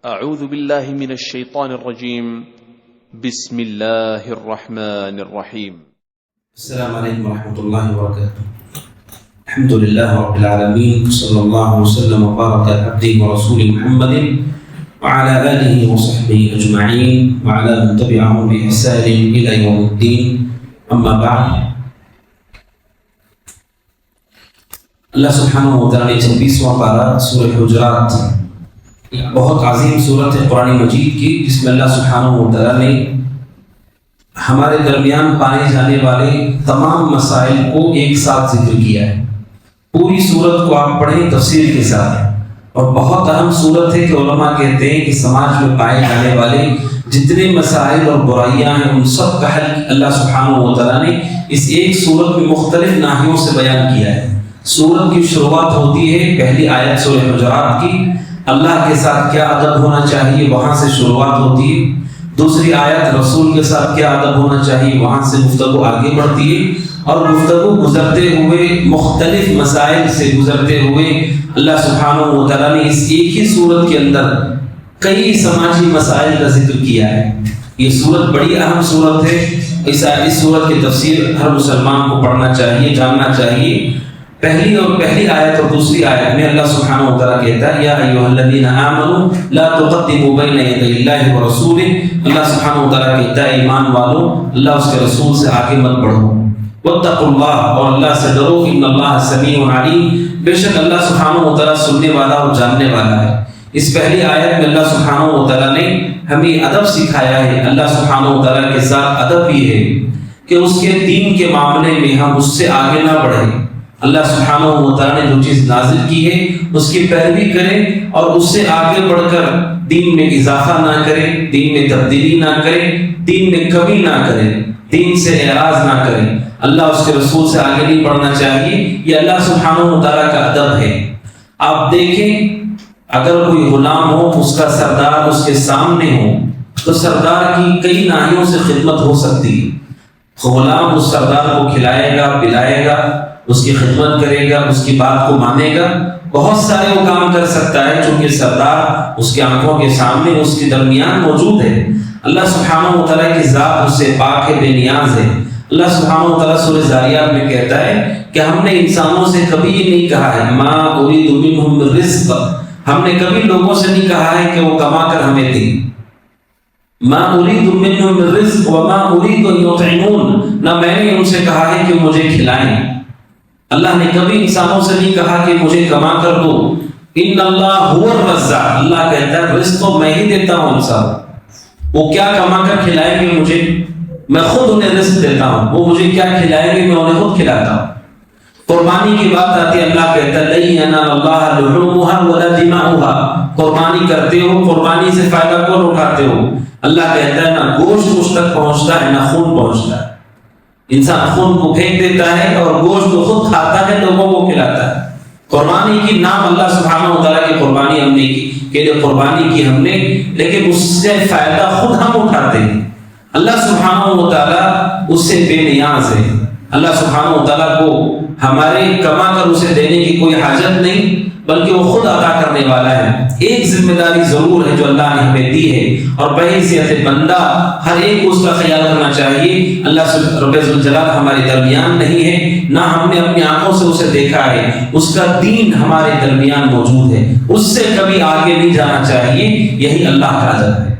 اعوذ باللہ من الشیطان الرجیم بسم اللہ الرحمن الرحیم السلام علیکم ورحمۃ اللہ وبرکاتہ۔ الحمد للہ رب العالمین، صلی اللہ وسلم وبارک علی عبدہ ورسولہ محمد وعلی آلہ وصحبہ اجمعین وعلی من تبعهم بإحسان الی یوم الدین، اما بعد۔ اللہ سبحانہ وتعالی نے 26واں پارہ سورہ حجرات، بہت عظیم سورت ہے قرآن مجید کی، جس میں اللہ سبحانہ وتعالی نے ہمارے درمیان پائے جانے والے تمام مسائل کو ایک ساتھ ذکر کیا ہے۔ پوری سورت کو آپ پڑھیں تفسیر کے ساتھ، اور بہت اہم سورت ہے کہ علماء کہتے ہیں کہ سماج میں پائے جانے والے جتنے مسائل اور برائیاں ہیں ان سب کا حل اللہ سبحانہ وتعالی نے اس ایک سورت میں مختلف ناحیوں سے بیان کیا ہے۔ سورت کی شروعات ہوتی ہے پہلی آیت سورہ حجرات کی، اللہ کے ساتھ کیا ادب ہونا چاہیے، وہاں سے شروعات ہوتی ہے۔ دوسری آیت رسول کے ساتھ کیا ادب ہونا چاہیے، وہاں سے گفتگو آگے بڑھتی ہے، اور گفتگو گزرتے ہوئے مختلف مسائل سے گزرتے ہوئے اللہ سبحانہ وتعالی نے اس ایک ہی سورت کے اندر کئی سماجی مسائل کا ذکر کیا ہے۔ یہ سورت بڑی اہم سورت ہے، اس سورت کی تفسیر ہر مسلمان کو پڑھنا چاہیے، جاننا چاہیے۔ پہلی آیت اور دوسری آیت میں اللہ سبحانہ وتعالی کہتا ہے، یا ایھا الذین آمنوا لا تقدموا بین یدی اللہ ورسولہ۔ اللہ سبحانہ وتعالی کہتا ہے ایمان والو، اللہ اس کے رسول سے آگے مت بڑھو، واتقوا اللہ، اور اللہ سے ڈرو، ان اللہ سمیع علیم، بے شک اللہ سبحانہ وتعالی سننے والا اور جاننے والا ہے۔ اس پہلی آیت میں اللہ سبحانہ وتعالی نے ہمیں ادب سکھایا ہے۔ اللہ سبحانہ وتعالی کے ساتھ ادب یہ ہے کہ اس کے دین کے معاملے میں ہم اس سے آگے نہ بڑھیں۔ اللہ سبحانہ وتعالی نے جو چیز نازل کی ہے اس کی پیروی کریں، اور اس سے آگے بڑھ کر دین میں اضافہ نہ کریں، دین میں تبدیلی نہ کریں، دین میں کمی نہ کریں، دین سے اعراض نہ کریں۔ اللہ اس کے رسول سے آگے نہیں بڑھنا چاہیے، یہ اللہ سبحانہ وتعالی کا ادب ہے۔ آپ دیکھیں، اگر کوئی غلام ہو، اس کا سردار اس کے سامنے ہو، تو سردار کی کئی ناحیوں سے خدمت ہو سکتی ہے۔ غلام اس سردار کو کھلائے گا، پلائے گا، اس کی خدمت کرے گا، اس کی بات کو مانے گا، بہت سارے وہ کام کر سکتا ہے، چونکہ سردار اس کے آنکھوں کے سامنے اس کے درمیان موجود ہے۔ اللہ سبحانہ وتعالی کی ذات اس سے پاک ہے، بے نیاز ہے۔ اللہ سبحانہ وتعالی سورہ ذاریات میں کہتا ہے کہ ہم نے انسانوں سے کبھی یہ نہیں کہا ہے ما اريد منهم من رزق، ہم نے کبھی لوگوں سے نہیں کہا ہے کہ وہ کما کر ہمیں دیں۔ ما اريد منهم من رزق وما اريد ان يطعمون، نہ میں نے ان سے کہا ہے کہ مجھے کھلائیں۔ اللہ نے کبھی انسانوں سے نہیں کہا کہ مجھے کما کر دو۔ ان اللہ هو الرزاق، اللہ کہتا ہے رزق تو میں ہی دیتا ہوں انسان، وہ کیا کما کر کھلائیں گے مجھے، میں خود انہیں رزق دیتا ہوں، وہ مجھے کیا کھلائیں گے میں انہیں خود کھلاتا ہوں۔ قربانی کی بات آتی ہے، اللہ کہتا ہے لن ینال اللہ لحومها ولا دماؤها، قربانی کرتے ہو، قربانی سے فائدہ کون اٹھاتے ہو؟ اللہ کہتا ہے نہ گوشت مجھ تک پہنچتا ہے نہ خون پہنچتا ہے۔ انسان خون کو پھینک دیتا ہے اور گوشت کو خود کھاتا ہے، لوگوں کو کھلاتا ہے۔ قربانی کی نام اللہ سبحانہ وتعالی کی قربانی ہم نے کی، کہ قربانی کی ہم نے، لیکن اس سے فائدہ خود ہم اٹھاتے ہیں۔ اللہ سبحانہ وتعالی اس سے بے نیاز ہے۔ اللہ سبحانہ وتعالی کو ہمارے کما کر اسے دینے کی کوئی حاجت نہیں، بلکہ وہ خود عطا کرنے والا ہے۔ ایک ذمہ داری ضرور ہے جو اللہ نے ہمیں دی ہے، اور بحیثیت بندہ ہر ایک کو اس کا خیال کرنا چاہیے۔ اللہ رب الجلال ہمارے درمیان نہیں ہے، نہ ہم نے اپنی آنکھوں سے اسے دیکھا ہے، اس کا دین ہمارے درمیان موجود ہے، اس سے کبھی آگے نہیں جانا چاہیے۔ یہی اللہ کا ادب ہے،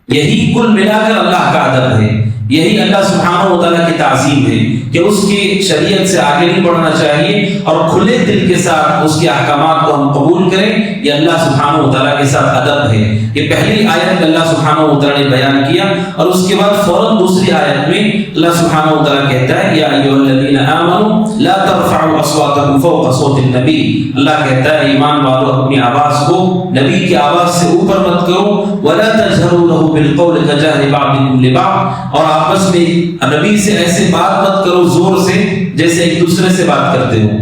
یہی کل ملا کر اللہ کا ادب ہے، یہی اللہ سبحانہ وتعالی کی تعظیم ہے کہ اس کی شریعت سے آگے نہیں بڑھنا چاہیے، اور کھلے دل کے ساتھ اس کے احکامات کو ہم قبول کریں۔ یہ اللہ سبحانہ وتعالی کے ساتھ ادب ہے۔ یہ پہلی آیت میں اللہ سبحانہ وتعالی نے بیان کیا، اور اس کے بعد فوراً دوسری آیت میں اللہ سبحانہ وتعالی کہتا ہے یا ایھا الذین آمنوا لا ترفعوا اصواتکم فوق صوت النبی، اللہ کہتا ہے ایمان والو اپنی آواز کو نبی کی آواز سے اوپر مت کرو، ولا تجهروا له بالقول كجهر بعضكم لبعض، اور آپس میں نبی سے ایسے بات مت کرو زور سے جیسے ایک دوسرے سے بات کرتے ہو۔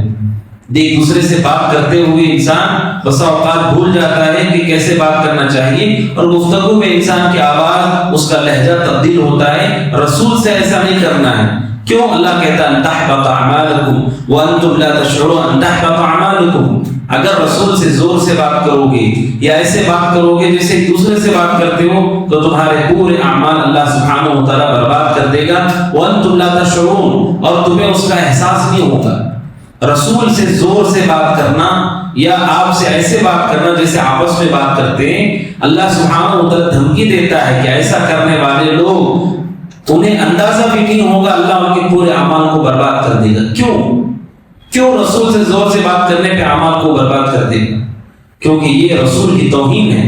ایک دوسرے سے بات کرتے ہوئے انسان بسا اوقات بھول جاتا ہے کہ کیسے بات کرنا چاہیے، اور گفتگو میں انسان کی آواز، اس کا لہجہ تبدیل ہوتا ہے۔ رسول سے ایسا نہیں کرنا ہے کیوں اللہ کہتا ہے ان تحبط اعمالکم وانتم لا تشعرون، ان تحبط اعمالکم؟ اگر رسول سے زور سے بات کرو گے یا ایسے بات کرو گے جیسے ایک دوسرے سے بات کرتے ہو تو تمہارے پورے اعمال اللہ سبحانہ و تعالیٰ برباد کر دے گا. وانتم لا تشعرون، اور تمہیں اس کا احساس نہیں ہوگا. رسول سے زور سے بات کرنا یا آپ سے ایسے بات کرنا جیسے آپس میں بات کرتے ہیں، اللہ سبحانہ و تعالیٰ دھمکی دیتا ہے کہ ایسا کرنے والے لوگ انہیں اندازہ بھی نہیں ہوگا، اللہ ان کے پورے اعمال کو برباد کر دے گا. کیوں رسول سے زور سے بات کرنے پہ اعمال کو برباد کر دے گا؟ کیونکہ یہ رسول کی توہین ہے،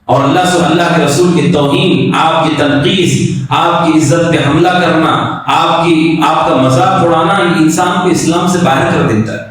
اور اللہ کے رسول کی توہین، آپ کی تنقیص، آپ کی عزت پہ حملہ کرنا، آپ کا مذاق اڑانا انسان کو اسلام سے باہر کر دیتا ہے.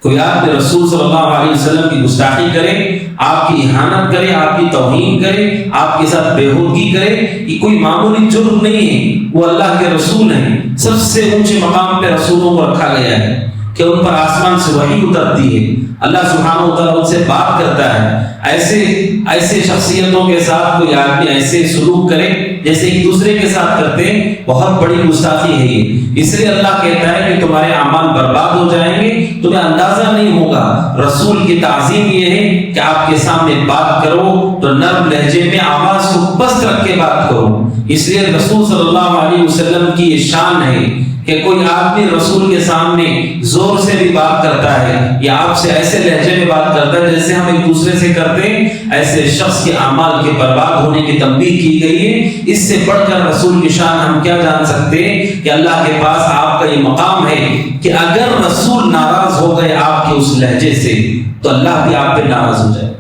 کوئی آپ کے رسول صلی اللہ علیہ وسلم کی گستاخی کرے، آپ کی اہانت کرے، آپ کی توہین کرے، آپ کے ساتھ بےہودگی کرے، یہ کوئی معمولی جرم نہیں ہے. وہ اللہ کے رسول ہیں، سب سے اونچے مقام پہ رسولوں کو رکھا گیا ہے کہ ان پر آسمان سے وحی اترتی ہے، اللہ سبحانہ و تعالیٰ ان سے بات کرتا ہے. ایسے شخصیتوں کے ساتھ کوئی آدمی ایسے سلوک کرے جیسے ایک دوسرے کے ساتھ کرتے ہیں، بہت بڑی گستاخی ہے یہ. اس لیے اللہ کہتا ہے کہ تمہارے اعمال برباد ہو جائیں گے، تمہیں اندازہ نہیں ہوگا. رسول کی تعظیم یہ ہے کہ آپ کے سامنے بات کرو تو نرم لہجے میں آواز کو پست رکھ کے بات کرو. اس لیے رسول صلی اللہ علیہ وسلم کی یہ شان ہے کہ کوئی آدمی رسول کے سامنے زور سے بھی بات کرتا ہے یا آپ سے ایسے لہجے میں بات کرتا ہے جیسے ہم ایک دوسرے سے کرتے ہیں، ایسے شخص کے اعمال کے برباد ہونے کی تنبیہ کی گئی ہے. اس سے بڑھ کر رسول کی شان ہم کیا جان سکتے ہیں کہ اللہ کے پاس آپ کا یہ مقام ہے کہ اگر رسول ناراض ہو گئے آپ کے اس لہجے سے تو اللہ بھی آپ پہ ناراض ہو جائے.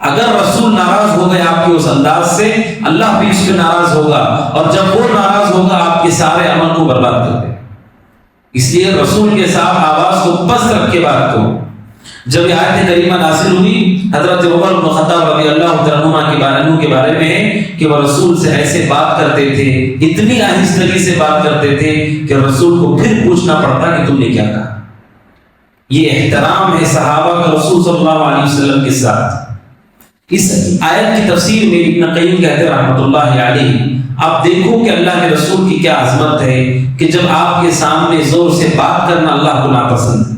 اگر رسول ناراض ہو گئے آپ کے اس انداز سے، اللہ بھی اس پہ ناراض ہوگا، اور جب وہ ناراض ہوگا آپ کے سارے عمل کو برباد کر دے. اس لیے رسول کے ساتھ آواز کو پست رکھ کے بات کرو. جب یہ آیت کریمہ نازل ہوئی، حضرت عمر بن خطاب رضی اللہ عنہ کے بارے میں ہے کہ وہ رسول سے ایسے بات کرتے تھے، اتنی آہستگی سے بات کرتے تھے کہ رسول کو پھر پوچھنا پڑتا کہ تم نے کیا کہا. یہ احترام ہے صحابہ کا رسول صلی اللہ علیہ وسلم کے ساتھ. اس آیت کی تفسیر میں ابن قیم کہتے ہیں رحمۃ اللہ علیہ، آپ دیکھو کہ اللہ کے رسول کی کیا عظمت ہے کہ جب آپ کے سامنے زور سے بات کرنا اللہ کو ناپسند ہے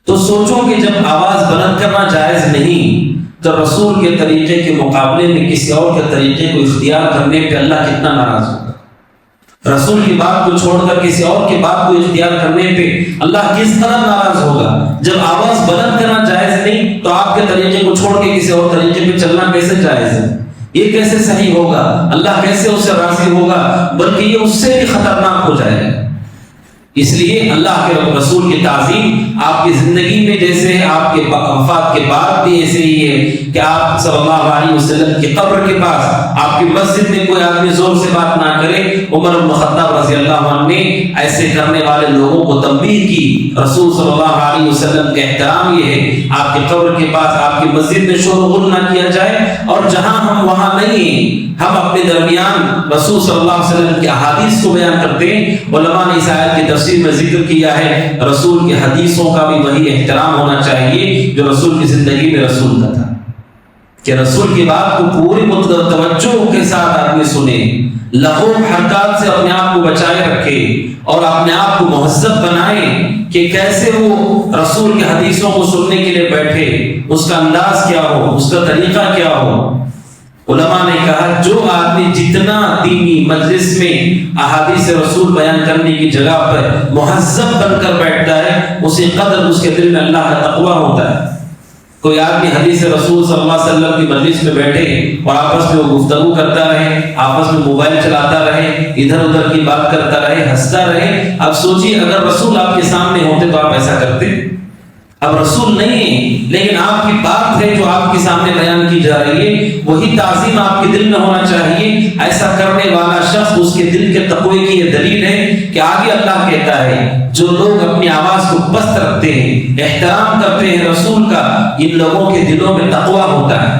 تو سوچو کہ جب آواز بلند کرنا جائز نہیں تو رسول کے طریقے کے مقابلے میں کسی اور کے طریقے کو اختیار کرنے پہ اللہ کتنا ناراض ہوگا. رسول کی بات کو چھوڑ کر کسی اور کی بات کو اختیار کرنے پہ اللہ کس طرح ناراض ہوگا. جب آواز بلند کرنا جائز نہیں تو آپ کے طریقے کو چھوڑ کے کسی اور طریقے پہ چلنا کیسے جائز ہے؟ یہ کیسے صحیح ہوگا؟ اللہ کیسے اس سے راضی ہوگا؟ بلکہ یہ اس سے بھی خطرناک ہو جائے گا. اس لیے اللہ کے رسول کی تعظیم آپ کی زندگی میں جیسے آپ کے وفات کے بعد بھی ایسے ہی ہے کہ آپ صلی اللہ علیہ وسلم کی قبر کے پاس آپ کی مسجد میں کوئی آدمی زور سے بات نہ کرے. عمر بن خطاب رضی اللہ عنہ نے ایسے کرنے والے لوگوں کو تنبیہ کی. رسول صلی اللہ علیہ وسلم کا احترام یہ ہے آپ کی قبر کے پاس آپ کی مسجد میں شور و غل نہ کیا جائے، اور جہاں ہم وہاں نہیں ہیں ہم اپنے درمیان رسول صلی اللہ علیہ وسلم کی احادیث کو بیان کرتے ہیں. علماء نے اس آیت کی تفسیر میں ذکر کیا ہے رسول کی حدیثوں کا بھی وہی احترام ہونا چاہیے جو رسول کی زندگی میں رسول کا تھا، کہ رسول کی بات کو پوری توجہ کے ساتھ آدمی سنے، لغو حرکات سے اپنے آپ کو بچائے رکھے اور اپنے آپ کو مہذب بنائے کہ کیسے وہ رسول کی حدیثوں کو سننے کے لیے بیٹھے، اس کا انداز کیا ہو، اس کا طریقہ کیا ہو. علماء نے کہا جو آدمی جتنا دینی مجلس میں احادیث رسول بیان کرنے کی جگہ پر مہذب بن کر بیٹھتا ہے اسی قدر اس کے دل میں اللہ کا تقویٰ ہوتا ہے. کوئی آدمی حدیث رسول صلی اللہ علیہ وسلم کی مجلس میں بیٹھے اور آپس میں وہ گفتگو کرتا رہے، آپس میں موبائل چلاتا رہے، ادھر ادھر کی بات کرتا رہے، ہنستا رہے. اب سوچیے اگر رسول آپ کے سامنے ہوتے تو آپ ایسا کرتے؟ اب رسول نہیں ہے لیکن آپ کی بات ہے جو آپ کے سامنے بیان کی جا رہی ہے، وہی تعظیم آپ کے دل میں ہونا چاہیے. ایسا کرنے والا شخص اس کے دل کے تقوی کی یہ دلیل ہے کہ آگے اللہ کہتا ہے جو لوگ اپنی آواز کو پست رکھتے ہیں، احترام کرتے ہیں رسول کا، ان لوگوں کے دلوں میں تقوی ہوتا ہے.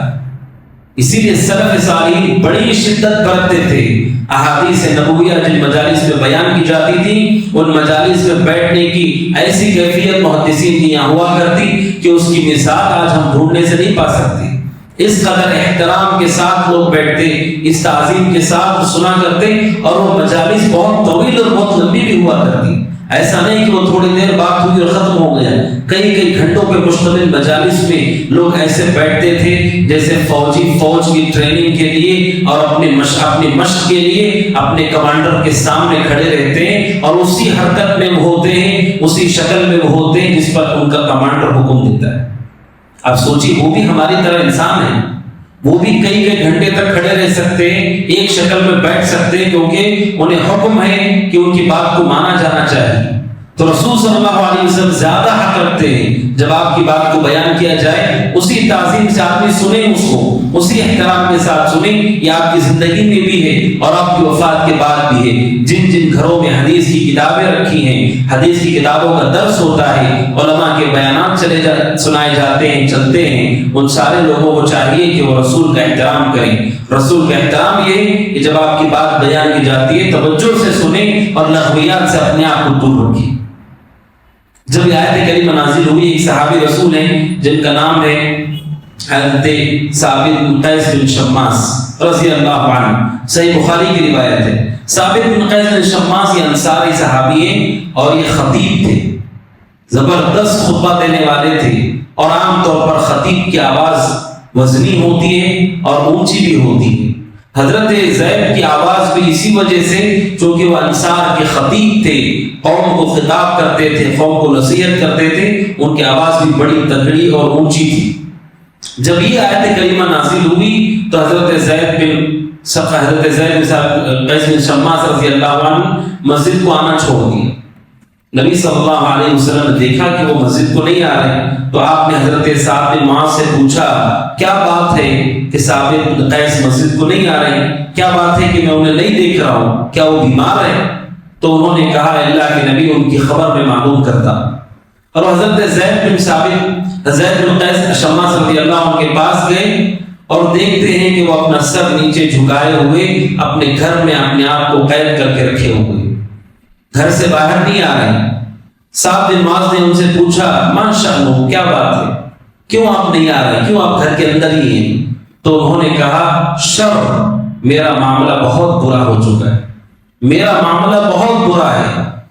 اسی لیے سلف صالحین بڑی شدت برتتے تھے. احادیث نبویہ جن مجالس میں بیان کی جاتی تھی ان مجالس میں بیٹھنے کی ایسی کیفیت محدثین کی یہاں ہوا کرتی کہ اس کی مثال آج ہم ڈھونڈنے سے نہیں پا سکتے. اس قدر احترام کے ساتھ لوگ بیٹھتے، اس تعظیم کے ساتھ سنا کرتے، اور وہ مجالس بہت طویل اور بہت لمبی بھی ہوا کرتی۔ ایسا نہیں کہ وہ تھوڑی دیر بات ہوئی اور ختم ہو گیا، کئی گھنٹوں پہ مشتمل مجالس میں لوگ ایسے بیٹھتے تھے جیسے فوج کی ٹریننگ کے لیے اور اپنی مشق کے لیے اپنے کمانڈر کے سامنے کھڑے رہتے ہیں، اور اسی حرکت میں وہ ہوتے ہیں، اسی شکل میں وہ ہوتے ہیں جس پر ان کا کمانڈر حکم دیتا ہے۔ اب سوچیے، وہ بھی ہماری طرح انسان ہے، وہ بھی کئی گھنٹے تک کھڑے رہ سکتے ہیں، ایک شکل میں بیٹھ سکتے ہیں، کیونکہ انہیں حکم ہے کہ ان کی بات کو مانا جانا چاہیے۔ تو رسول صلی اللہ علیہ وسلم زیادہ حق رکھتے ہیں جب آپ کی بات کو بیان کیا جائے اسی تعظیم سے آدمی سنیں، اس کو اسی احترام کے ساتھ سنیں۔ یہ آپ کی زندگی میں بھی ہے اور آپ کی وفات کے بعد بھی ہے۔ جن گھروں میں حدیث کی کتابیں رکھی ہیں، حدیث کی کتابوں کا درس ہوتا ہے، علماء کے بیانات سنائے جاتے ہیں، چلتے ہیں، ان سارے لوگوں کو چاہیے کہ وہ رسول کا احترام کریں۔ رسول کا احترام یہ ہے کہ جب آپ کی بات بیان کی جاتی ہے توجہ سے سنیں اور لغویات سے اپنے آپ کو دور رکھیں۔ جب یہ آیت کریمہ نازل ہوئی، ایک صحابی رسول ہیں جن کا نام ہے حضرت ثابت بن قیس بن شماس رضی اللہ عنہ، صحیح بخاری کی روایت ہے۔ ثابت بن قیس بن شماس یہ انصاری صحابی ہیں اور یہ خطیب تھے، زبردست خطبہ دینے والے تھے، اور عام طور پر خطیب کی آواز وزنی ہوتی ہے اور اونچی بھی ہوتی ہے۔ حضرت زید کی آواز بھی اسی وجہ سے چونکہ وہ انصار کے خطیب تھے، قوم کو خطاب کرتے تھے، قوم کو نصیحت کرتے تھے، ان کی آواز بھی بڑی تگڑی اور اونچی تھی۔ جب یہ آیت کریمہ نازل ہوئی تو حضرت زید بن قیس بن شماس رضی اللہ عنہ مسجد کو آنا چھوڑ دیا۔ نبی صلی اللہ علیہ وسلم نے دیکھا کہ وہ مسجد کو نہیں آ رہے، تو آپ نے حضرت سعد بن معاذ سے پوچھا کیا بات ہے کہ ثابت بن قیس مسجد کو نہیں آ رہے، کیا بات ہے کہ میں انہیں نہیں دیکھ رہا ہوں، کیا وہ بیمار ہے؟ تو انہوں نے کہا اللہ کے نبی ان کی خبر میں معلوم کرتا۔ اور حضرت زید بن قیس شماس رضی اللہ عنہ کے پاس گئے اور دیکھتے ہیں کہ وہ اپنا سر نیچے جھکائے ہوئے اپنے گھر میں اپنے آپ کو قید کر کے رکھے ہوئے، گھر سے باہر نہیں آ رہے۔ سعد بن معاذ نے ان سے پوچھا ما شأنہ، کیا بات ہے، کیوں آپ نہیں آ رہے، کیوں آپ گھر کے اندر ہی ہیں؟ تو انہوں نے کہا شر، میرا معاملہ بہت برا ہو چکا ہے، میرا معاملہ بہت برا ہے۔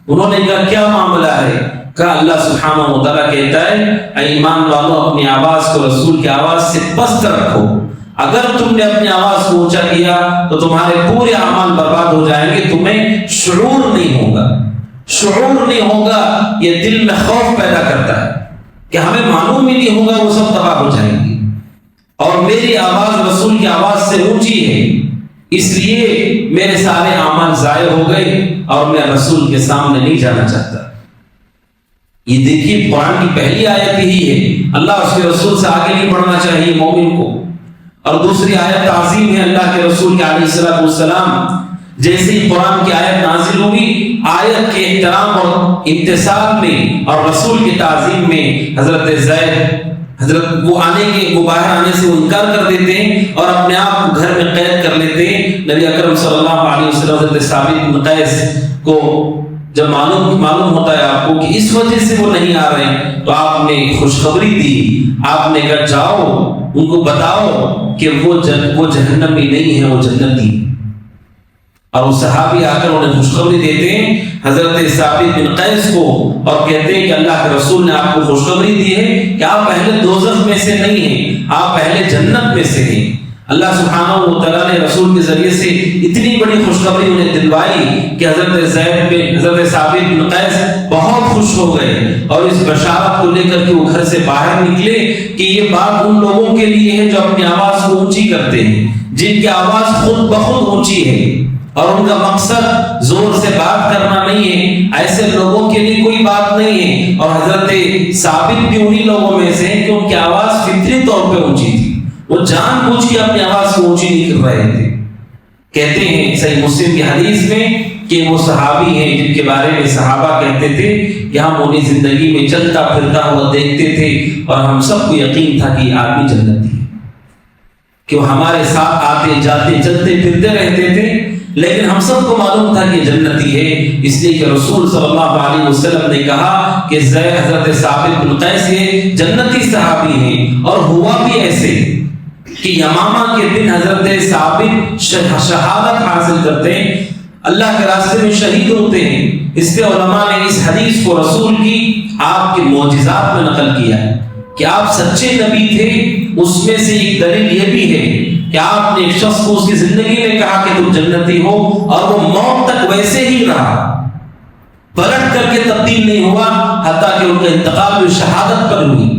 انہوں نے کہا کیا معاملہ ہے؟ کہا اللہ سبحانہ و تعالیٰ کہتا ہے اے ایمان والو اپنی آواز کو رسول کی آواز سے پست رکھو، اگر تم نے اپنی آواز کو اونچا کیا تو تمہارے پورے اعمال برباد ہو جائیں گے، تمہیں شعور نہیں ہوگا، شعور نہیں ہوگا۔ یہ دل میں خوف پیدا کرتا ہے کہ ہمیں معلوم ہی نہیں ہوگا، وہ سب تباہ ہو جائیں گے، اور میری آواز رسول کی آواز سے اونچی ہے، اس لیے میرے سارے اعمال ضائع ہو گئے اور میں رسول کے سامنے نہیں جانا چاہتا۔ یہ دیکھیے قرآن کی پہلی آیت ہی ہے، اللہ اس کے رسول سے آگے نہیں بڑھنا چاہیے مومن کو۔ اور دوسری آیت تعظیم ہے اللہ کے رسول کے علیہ السلام۔ جیسے ہی قرآن کی آیت نازل ہوئی، آیت کے احترام اور امتثال میں اور رسول کی تعظیم میں حضرت وہ باہر آنے سے وہ انکار کر دیتے ہیں اور اپنے آپ کو گھر میں قید کر لیتے ہیں۔ نبی اکرم صلی اللہ علیہ وسلم حضرت ثابت بن قیس کو جب معلوم ہوتا ہے آپ کو کہ اس وجہ سے وہ نہیں آ رہے، تو آپ نے خوشخبری دی، آپ نے کہا جاؤ ان کو بتاؤ کہ وہ جہنمی نہیں ہے، وہ جنتی۔ اور وہ صحابی آ کر انہیں خوشخبری دیتے ہیں حضرت ثابت بن قیس کو اور کہتے ہیں کہ اللہ کے رسول نے آپ کو خوشخبری دی ہے کہ آپ اہل دوزخ میں سے نہیں ہیں، آپ اہل جنت میں سے ہیں۔ اللہ سبحانہ و تعالیٰ نے رسول کے ذریعے سے اتنی بڑی خوشخبری انہیں دلوائی کہ حضرت ثابت بن قیس بہت خوش ہو گئے اور اس بشارت کو لے کر کے وہ گھر سے باہر نکلے کہ یہ بات ان لوگوں کے لیے ہے جو اپنی آواز کو اونچی کرتے ہیں، جن کی آواز خود بخود اونچی ہے اور ان کا مقصد زور سے بات کرنا نہیں ہے، ایسے لوگوں کے لیے کوئی بات نہیں ہے۔ اور حضرت ثابت بھی انہی لوگوں میں سے کہ ان کی آواز فطری طور پہ اونچی تھی، وہ جان بوجھ کے اپنی آواز کو اونچی نہیں کر رہے تھے۔ کہتے ہیں صحیح مسلم کی حدیث میں کہ وہ صحابی ہیں جن کے بارے میں صحابہ کہتے تھے کہ ہم انہیں زندگی میں چلتا پھرتا ہوا دیکھتے تھے اور ہم سب کو یقین تھا کہ یہ آدمی جنتی ہے، کہ وہ ہمارے ساتھ آتے جاتے چلتے پھرتے رہتے تھے، لیکن ہم سب کو معلوم تھا کہ جنتی ہے، اس لیے کہ رسول صلی اللہ علیہ وسلم نے کہا کہ حضرت ثابت بن قیس یہ جنتی صحابی ہیں، اور ہوا بھی ایسے کہ یمامہ کے دن حضرت ثابت شہادت حاصل کرتے ہیں، اللہ کے راستے میں شہید ہوتے ہیں۔ اس لیے علماء نے اس حدیث کو رسول کی آپ کے معجزات میں نقل کیا ہے کہ آپ سچے نبی تھے۔ اس میں سے ایک دلیل یہ بھی ہے کہ آپ نے ایک شخص کو اس کی زندگی میں کہا کہ تم جنتی ہو، اور وہ موت تک ویسے ہی رہا، پلٹ کر کے تبدیل نہیں ہوا، حتیٰ کہ ان کا انتقال بھی شہادت پر ہوئی،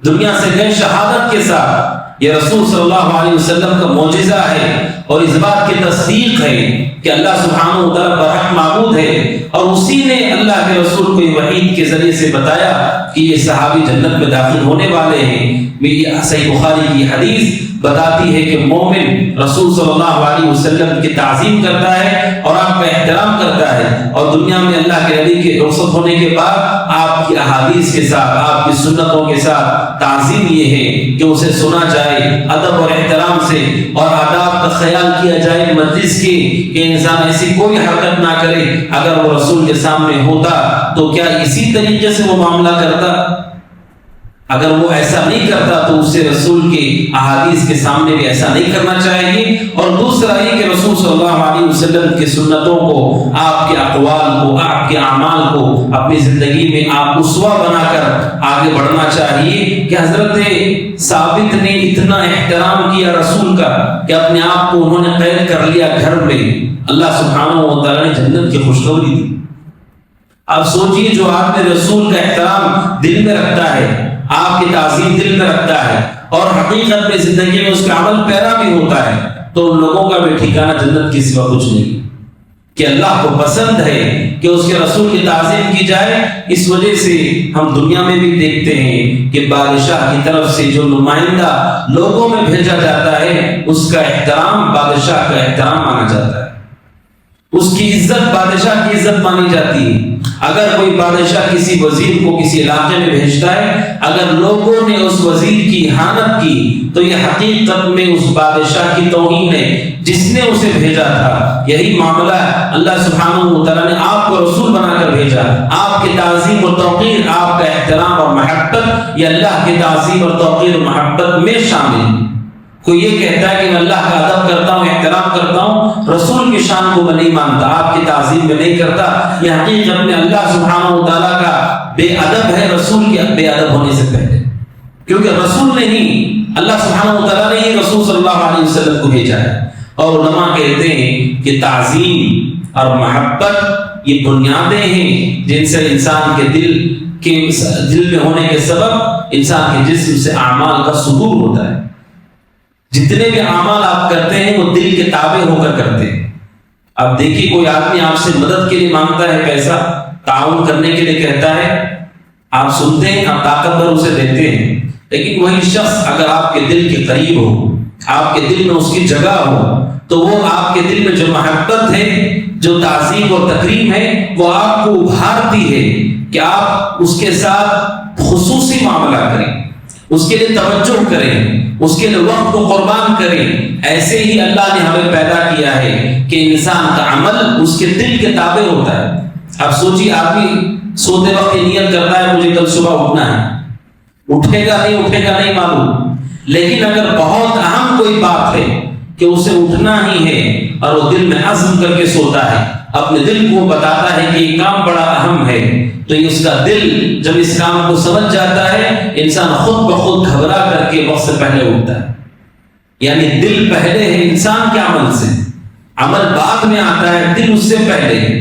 دنیا سے گئے شہادت کے ساتھ۔ یہ رسول صلی اللہ علیہ وسلم کا معجزہ ہے، اور اس بات کی تصدیق ہے کہ اللہ سبحانہ و تعالیٰ برحق معبود ہے، اور اسی نے اللہ کے رسول کو وحید کے ذریعے سے بتایا کہ یہ صحابی جنت میں داخل ہونے والے ہیں۔ میری صحیح بخاری کی حدیث بتاتی ہے کہ مومن رسول صلی اللہ علیہ وسلم کی تعظیم کرتا ہے اور آپ کا احترام کرتا ہے، اور دنیا میں اللہ کے نبی کے رخصت ہونے کے بعد آپ کی احادیث کے ساتھ، آپ کی سنتوں کے ساتھ تعظیم یہ ہے کہ اسے سنا جائے ادب اور احترام سے، اور آداب کا خیال کیا جائے مجلس کی، کہ انسان ایسی کوئی حرکت نہ کرے۔ اگر وہ رسول کے سامنے ہوتا تو کیا اسی طریقے سے وہ معاملہ کرتا؟ اگر وہ ایسا نہیں کرتا تو اسے رسول کے احادیث کے سامنے بھی ایسا نہیں کرنا چاہیے۔ اور دوسرا یہ کہ رسول صلی اللہ علیہ وسلم کی سنتوں کو، آپ کے اقوال کو، آپ کے اعمال کو اپنی زندگی میں آپ اسوہ بنا کر آگے بڑھنا چاہیے۔ کہ حضرت ثابت نے اتنا احترام کیا رسول کا کہ اپنے آپ کو انہوں نے قید کر لیا گھر میں، اللہ سبحانہ و تعالیٰ نے جنت کی خوشخبری دی۔ آپ سوچئے جو آدمی رسول کا احترام دل میں رکھتا ہے، آپ کی تعظیم دل میں رکھتا ہے، اور حقیقت میں زندگی میں اس کا عمل پیرا بھی ہوتا ہے، تو ان لوگوں کا بھی ٹھکانہ جنت کے سوا کچھ نہیں۔ کہ اللہ کو پسند ہے کہ اس کے رسول کی تعظیم کی جائے۔ اس وجہ سے ہم دنیا میں بھی دیکھتے ہیں کہ بادشاہ کی طرف سے جو نمائندہ لوگوں میں بھیجا جاتا ہے، اس کا احترام بادشاہ کا احترام مانا جاتا ہے، اس کی عزت بادشاہ کی عزت مانی جاتی ہے۔ اگر کوئی بادشاہ کسی وزیر کو کسی علاقے میں بھیجتا ہے، اگر لوگوں نے اس وزیر کی اہانت کی تو یہ حقیقت میں اس بادشاہ کی توہین ہے جس نے اسے بھیجا تھا۔ یہی معاملہ اللہ سبحانہ و تعالیٰ نے آپ کو رسول بنا کر بھیجا۔ آپ کی تعظیم اور توقیر، آپ کا احترام اور محبت، یہ اللہ کی تعظیم اور توقیر اور محبت میں شامل ہے۔ کوئی یہ کہتا ہے کہ میں اللہ کا ادب کرتا ہوں، احترام کرتا ہوں، رسول کی شان کو میں نہیں مانتا، آپ کی تعظیم میں نہیں کرتا، یہ حقیقت میں اللہ سبحانہ و تعالیٰ کا بے ادب ہے رسول کے بے ادب ہونے سے پہلے۔ کیونکہ رسول نے ہی، اللہ سبحانہ و تعالیٰ نے ہی رسول صلی اللہ علیہ وسلم کو بھیجا ہے۔ اور علماء کہتے ہیں کہ تعظیم اور محبت یہ بنیادیں ہیں جن سے انسان کے دل میں ہونے کے سبب انسان کے جسم سے اعمال کا صدور ہوتا ہے۔ جتنے بھی اعمال آپ کرتے ہیں وہ دل کے تابع ہو کر کرتے ہیں۔ اب دیکھیے کوئی آدمی آپ سے مدد کے لیے مانگتا ہے، پیسہ تعاون کرنے کے لیے کہتا ہے، آپ سنتے ہیں، آپ طاقتور اسے دیتے ہیں، لیکن وہی شخص اگر آپ کے دل کے قریب ہو، آپ کے دل میں اس کی جگہ ہو، تو وہ آپ کے دل میں جو محبت ہے، جو تعظیم اور تکریم ہے، وہ آپ کو ابھارتی ہے کہ آپ اس کے ساتھ خصوصی معاملہ کریں، اس کے لیے توجہ کریں، اس کے لیے وقت کو قربان کریں۔ ایسے ہی اللہ نے ہمیں پیدا کیا ہے کہ انسان کا عمل اس کے دل کے تابع ہوتا ہے۔ اب سوچیے، آدمی سوتے وقت نیت کرتا ہے مجھے کل صبح اٹھنا ہے، اٹھے گا نہیں معلوم، لیکن اگر بہت اہم کوئی بات ہے کہ اسے اٹھنا ہی ہے اور وہ دل میں عزم کر کے سوتا ہے، اپنے دل کو بتاتا ہے کہ یہ کام بڑا اہم ہے، تو اس کا دل جب اس کام کو سمجھ جاتا ہے، انسان خود بخود گھبرا کر کے وقت سے پہلے اٹھتا ہے۔ یعنی دل پہلے ہے انسان کے عمل سے، عمل بعد میں آتا ہے، دل اس سے پہلے ہے۔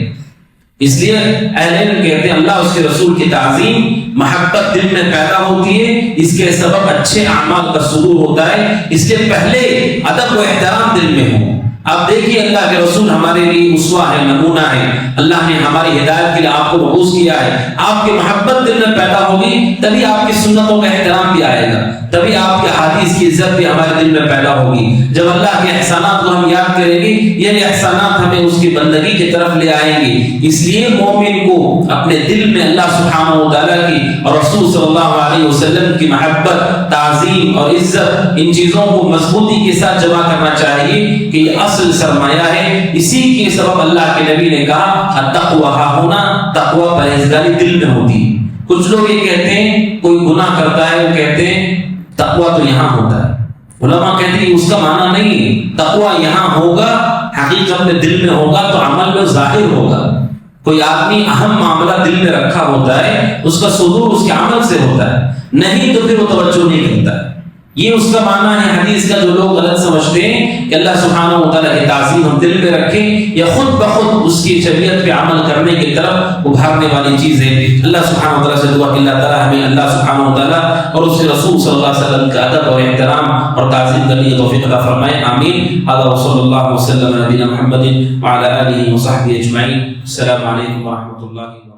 اس لیے اہل علم کہتے ہیں اللہ اس کے رسول کی تعظیم محبت دل میں پیدا ہوتی ہے، اس کے سبب اچھے اعمال کا صدور ہوتا ہے، اس کے پہلے ادب و احترام دل میں ہو۔ آپ دیکھیے اللہ کے رسول ہمارے لیے اسوہ ہے، نمونہ ہے، اللہ نے ہماری ہدایت کے لیے آپ کو مبعوث کیا ہے۔ آپ کی محبت دل میں پیدا ہوگی تبھی آپ کی سنتوں کا احترام بھی آئے گا، تبھی آپ کے حدیث کی عزت بھی ہمارے دل میں پیدا ہوگی۔ جب اللہ کے احسانات کو ہم یاد کریں گے، یہ احسانات ہمیں اس کی بندگی کی طرف لے آئیں گے۔ اس لیے مومن کو اپنے دل میں اللہ سبحانہ و تعالیٰ کی اور رسول صلی اللہ علیہ وسلم کی محبت، تعظیم اور عزت، ان چیزوں کو مضبوطی کے ساتھ جمع کرنا چاہیے کہ یہ اصل سرمایہ ہے۔ اسی کے سبب اللہ کے نبی نے کہا التقوی ہاہنا، تقوی پرہیزگاری دل میں ہوتی ہے۔ کچھ لوگ یہ کہتے ہیں، کوئی گناہ کرتا ہے وہ کہتے ہیں تقوی تو یہاں ہوتا ہے، علماء کہتے ہیں اس کا معنی نہیں، تقویٰ یہاں ہوگا حقیقت میں دل میں ہوگا تو عمل میں ظاہر ہوگا. کوئی آدمی اہم معاملہ دل میں رکھا ہوتا ہے، اس کا صدور اس کے عمل سے ہوتا ہے، نہیں تو پھر وہ توجہ نہیں کرتا ہے. یہ اس کا معنی ہے حدیث کا. جو لوگ غلط سمجھتے ہیں کہ اللہ سبحانہ و تعالیٰ کی تعظیم ہم دل میں رکھیں یا خود بخود اس کی شریعت پہ عمل کرنے کی طرف ابھارنے والی چیز ہے. اللہ سبحانہ و تعالیٰ سے دعا کہ اللہ تعالیٰ ہمیں اللہ سبحانہ و تعالیٰ اور اس کے رسول صلی اللہ علیہ وسلم کا ادب اور احترام اور تعظیم کرنے کی توفیق عطا فرمائے. آمین. هذا وصلی اللہ وسلم علی نبینا محمد وعلی آلہ وصحبہ اجمعین. السلام علیکم ورحمۃ اللہ.